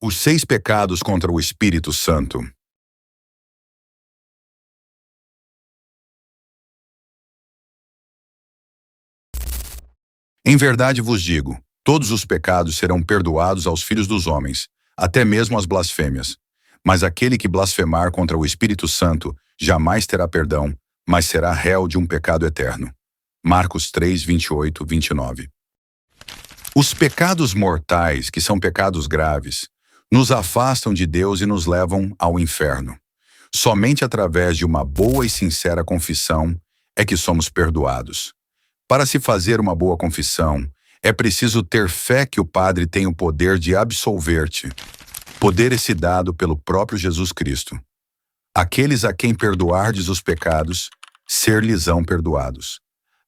Os 6 pecados contra o Espírito Santo. Em verdade vos digo, todos os pecados serão perdoados aos filhos dos homens, até mesmo as blasfêmias. Mas aquele que blasfemar contra o Espírito Santo jamais terá perdão, mas será réu de um pecado eterno. Marcos 3, 28, 29. Os pecados mortais, que são pecados graves, nos afastam de Deus e nos levam ao inferno. Somente através de uma boa e sincera confissão é que somos perdoados. Para se fazer uma boa confissão, é preciso ter fé que o Padre tem o poder de absolver-te. Poder esse dado pelo próprio Jesus Cristo. Aqueles a quem perdoardes os pecados, ser-lhes-ão perdoados.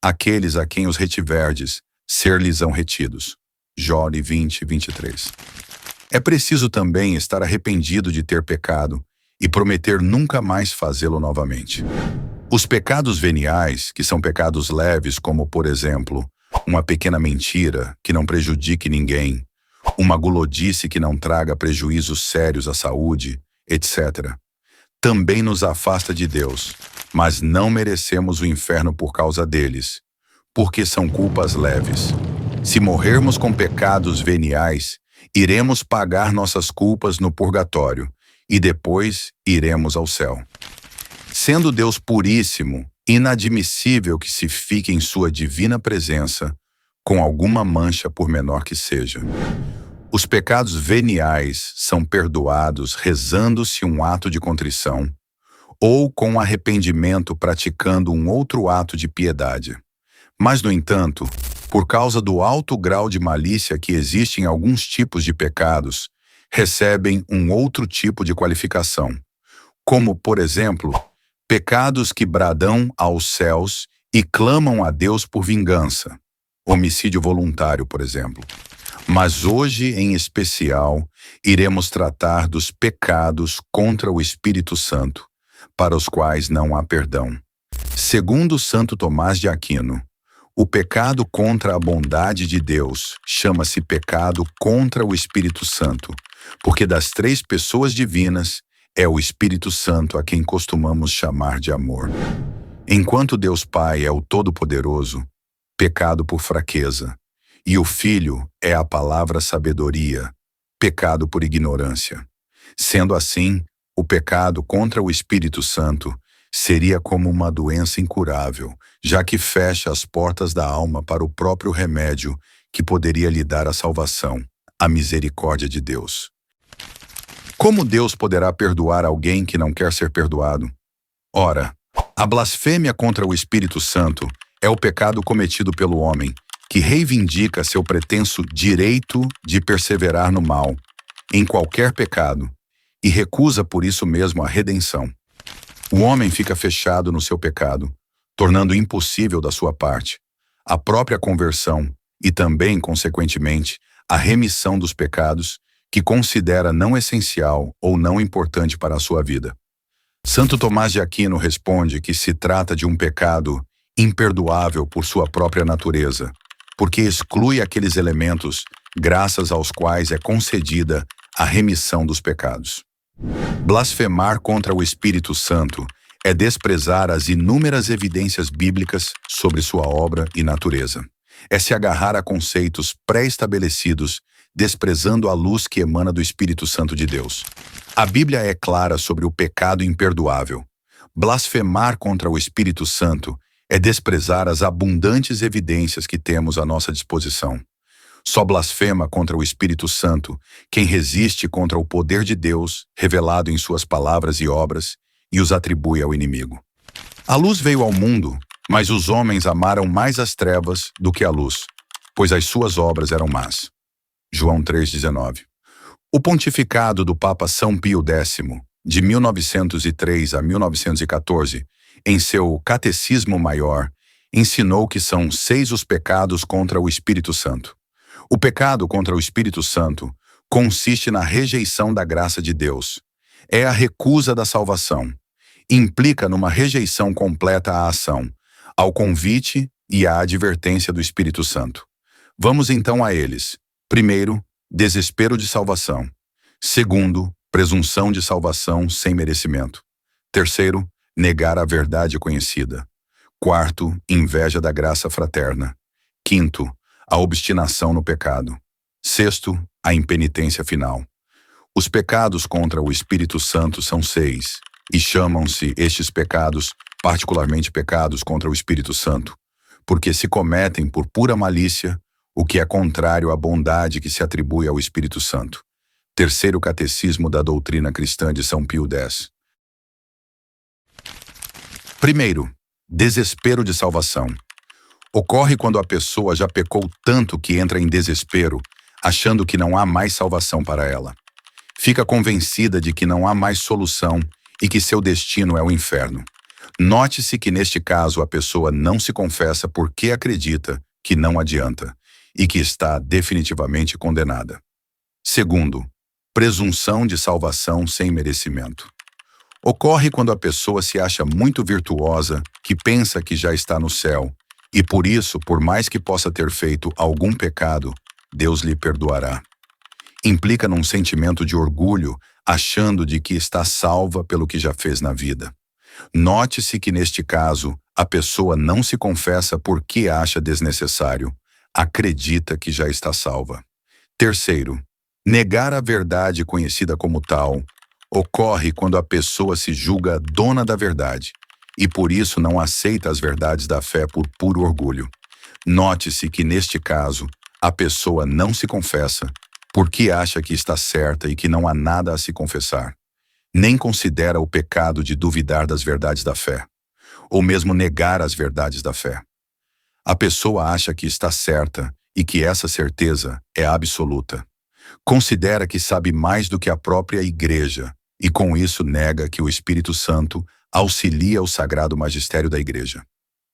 Aqueles a quem os retiverdes, ser-lhes-ão retidos. Jó 20, 23. É preciso também estar arrependido de ter pecado e prometer nunca mais fazê-lo novamente. Os pecados veniais, que são pecados leves, como, por exemplo, uma pequena mentira que não prejudique ninguém, uma gulodice que não traga prejuízos sérios à saúde, etc., também nos afasta de Deus, mas não merecemos o inferno por causa deles, porque são culpas leves. Se morrermos com pecados veniais, iremos pagar nossas culpas no purgatório e depois iremos ao céu. Sendo Deus puríssimo, inadmissível que se fique em sua divina presença com alguma mancha por menor que seja. Os pecados veniais são perdoados rezando-se um ato de contrição ou com arrependimento praticando um outro ato de piedade. Mas, no entanto, por causa do alto grau de malícia que existe em alguns tipos de pecados, recebem um outro tipo de qualificação, como, por exemplo, pecados que bradam aos céus e clamam a Deus por vingança, homicídio voluntário, por exemplo. Mas hoje, em especial, iremos tratar dos pecados contra o Espírito Santo, para os quais não há perdão. Segundo Santo Tomás de Aquino, o pecado contra a bondade de Deus chama-se pecado contra o Espírito Santo, porque das 3 pessoas divinas, é o Espírito Santo a quem costumamos chamar de amor. Enquanto Deus Pai é o Todo-Poderoso, pecado por fraqueza, e o Filho é a palavra sabedoria, pecado por ignorância. Sendo assim, o pecado contra o Espírito Santo seria como uma doença incurável, já que fecha as portas da alma para o próprio remédio que poderia lhe dar a salvação, a misericórdia de Deus. Como Deus poderá perdoar alguém que não quer ser perdoado? Ora, a blasfêmia contra o Espírito Santo é o pecado cometido pelo homem, que reivindica seu pretenso direito de perseverar no mal, em qualquer pecado, e recusa por isso mesmo a redenção. O homem fica fechado no seu pecado, tornando impossível da sua parte a própria conversão e também, consequentemente, a remissão dos pecados que considera não essencial ou não importante para a sua vida. Santo Tomás de Aquino responde que se trata de um pecado imperdoável por sua própria natureza, porque exclui aqueles elementos graças aos quais é concedida a remissão dos pecados. Blasfemar contra o Espírito Santo é desprezar as inúmeras evidências bíblicas sobre sua obra e natureza. É se agarrar a conceitos pré-estabelecidos, desprezando a luz que emana do Espírito Santo de Deus. A Bíblia é clara sobre o pecado imperdoável. Blasfemar contra o Espírito Santo é desprezar as abundantes evidências que temos à nossa disposição. Só blasfema contra o Espírito Santo quem resiste contra o poder de Deus revelado em suas palavras e obras e os atribui ao inimigo. A luz veio ao mundo, mas os homens amaram mais as trevas do que a luz, pois as suas obras eram más. João 3,19. O pontificado do Papa São Pio X, de 1903 a 1914, em seu Catecismo Maior, ensinou que são 6 os pecados contra o Espírito Santo. O pecado contra o Espírito Santo consiste na rejeição da graça de Deus. É a recusa da salvação. Implica numa rejeição completa à ação, ao convite e à advertência do Espírito Santo. Vamos então a eles. Primeiro, desespero de salvação. Segundo, presunção de salvação sem merecimento. Terceiro, negar a verdade conhecida. Quarto, inveja da graça fraterna. Quinto, a obstinação no pecado. Sexto, a impenitência final. Os pecados contra o Espírito Santo são 6, e chamam-se estes pecados, particularmente pecados contra o Espírito Santo, porque se cometem por pura malícia, o que é contrário à bondade que se atribui ao Espírito Santo. Terceiro Catecismo da Doutrina Cristã de São Pio X. Primeiro, desespero de salvação. Ocorre quando a pessoa já pecou tanto que entra em desespero, achando que não há mais salvação para ela. Fica convencida de que não há mais solução e que seu destino é o inferno. Note-se que neste caso a pessoa não se confessa porque acredita que não adianta e que está definitivamente condenada. Segundo, presunção de salvação sem merecimento. Ocorre quando a pessoa se acha muito virtuosa, que pensa que já está no céu, e por isso, por mais que possa ter feito algum pecado, Deus lhe perdoará. Implica num sentimento de orgulho, achando de que está salva pelo que já fez na vida. Note-se que neste caso, a pessoa não se confessa porque acha desnecessário, acredita que já está salva. Terceiro, negar a verdade conhecida como tal. Ocorre quando a pessoa se julga dona da verdade e por isso não aceita as verdades da fé por puro orgulho. Note-se que neste caso, a pessoa não se confessa porque acha que está certa e que não há nada a se confessar. Nem considera o pecado de duvidar das verdades da fé, ou mesmo negar as verdades da fé. A pessoa acha que está certa e que essa certeza é absoluta. Considera que sabe mais do que a própria Igreja e com isso nega que o Espírito Santo auxilia o sagrado magistério da Igreja.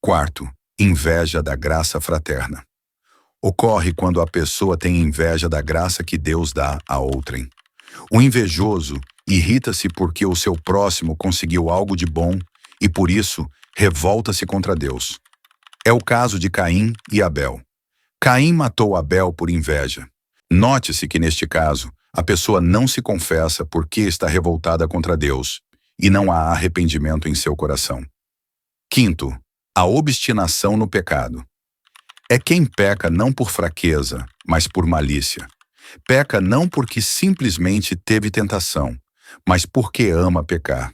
Quarto, inveja da graça fraterna. Ocorre quando a pessoa tem inveja da graça que Deus dá a outrem. O invejoso irrita-se porque o seu próximo conseguiu algo de bom e por isso revolta-se contra Deus. É o caso de Caim e Abel. Caim matou Abel por inveja. Note-se que neste caso, a pessoa não se confessa porque está revoltada contra Deus e não há arrependimento em seu coração. Quinto, a obstinação no pecado. É quem peca não por fraqueza, mas por malícia. Peca não porque simplesmente teve tentação, mas porque ama pecar.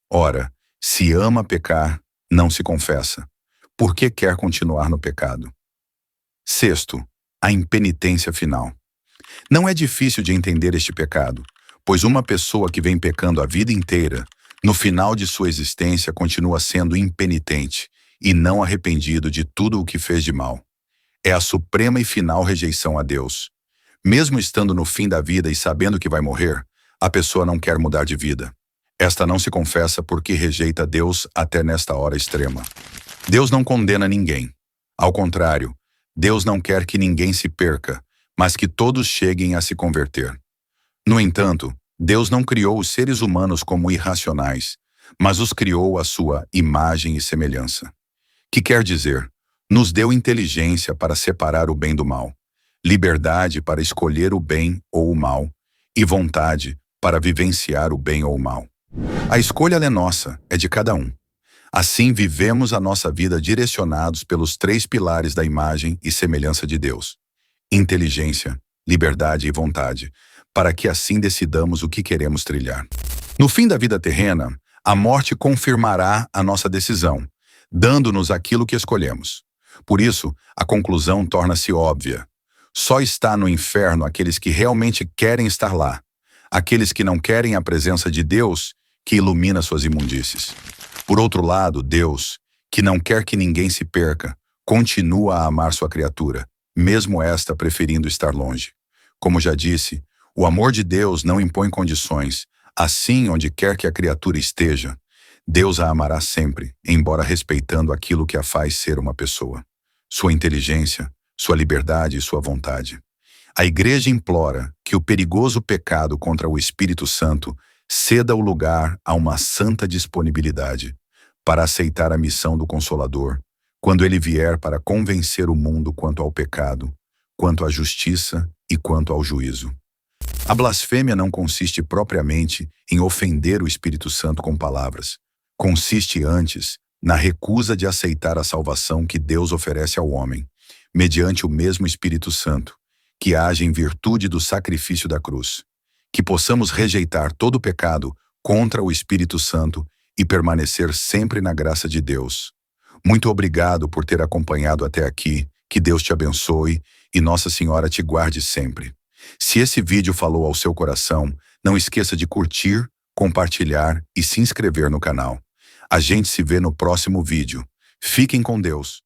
Ora, se ama pecar, não se confessa, porque quer continuar no pecado. Sexto, a impenitência final. Não é difícil de entender este pecado, pois uma pessoa que vem pecando a vida inteira, no final de sua existência continua sendo impenitente e não arrependido de tudo o que fez de mal. É a suprema e final rejeição a Deus. Mesmo estando no fim da vida e sabendo que vai morrer, a pessoa não quer mudar de vida. Esta não se confessa porque rejeita Deus até nesta hora extrema. Deus não condena ninguém. Ao contrário, Deus não quer que ninguém se perca, mas que todos cheguem a se converter. No entanto, Deus não criou os seres humanos como irracionais, mas os criou à sua imagem e semelhança. Que quer dizer, nos deu inteligência para separar o bem do mal, liberdade para escolher o bem ou o mal, e vontade para vivenciar o bem ou o mal. A escolha é nossa, é de cada um. Assim vivemos a nossa vida direcionados pelos 3 pilares da imagem e semelhança de Deus: inteligência, liberdade e vontade, para que assim decidamos o que queremos trilhar. No fim da vida terrena, a morte confirmará a nossa decisão, dando-nos aquilo que escolhemos. Por isso, a conclusão torna-se óbvia. Só está no inferno aqueles que realmente querem estar lá, aqueles que não querem a presença de Deus que ilumina suas imundícies. Por outro lado, Deus, que não quer que ninguém se perca, continua a amar sua criatura, mesmo esta preferindo estar longe. Como já disse, o amor de Deus não impõe condições. Assim, onde quer que a criatura esteja, Deus a amará sempre, embora respeitando aquilo que a faz ser uma pessoa: sua inteligência, sua liberdade e sua vontade. A Igreja implora que o perigoso pecado contra o Espírito Santo ceda o lugar a uma santa disponibilidade para aceitar a missão do Consolador, quando ele vier para convencer o mundo quanto ao pecado, quanto à justiça e quanto ao juízo. A blasfêmia não consiste propriamente em ofender o Espírito Santo com palavras. Consiste antes na recusa de aceitar a salvação que Deus oferece ao homem, mediante o mesmo Espírito Santo, que age em virtude do sacrifício da cruz. Que possamos rejeitar todo pecado contra o Espírito Santo e permanecer sempre na graça de Deus. Muito obrigado por ter acompanhado até aqui. Que Deus te abençoe e Nossa Senhora te guarde sempre. Se esse vídeo falou ao seu coração, não esqueça de curtir, compartilhar e se inscrever no canal. A gente se vê no próximo vídeo. Fiquem com Deus.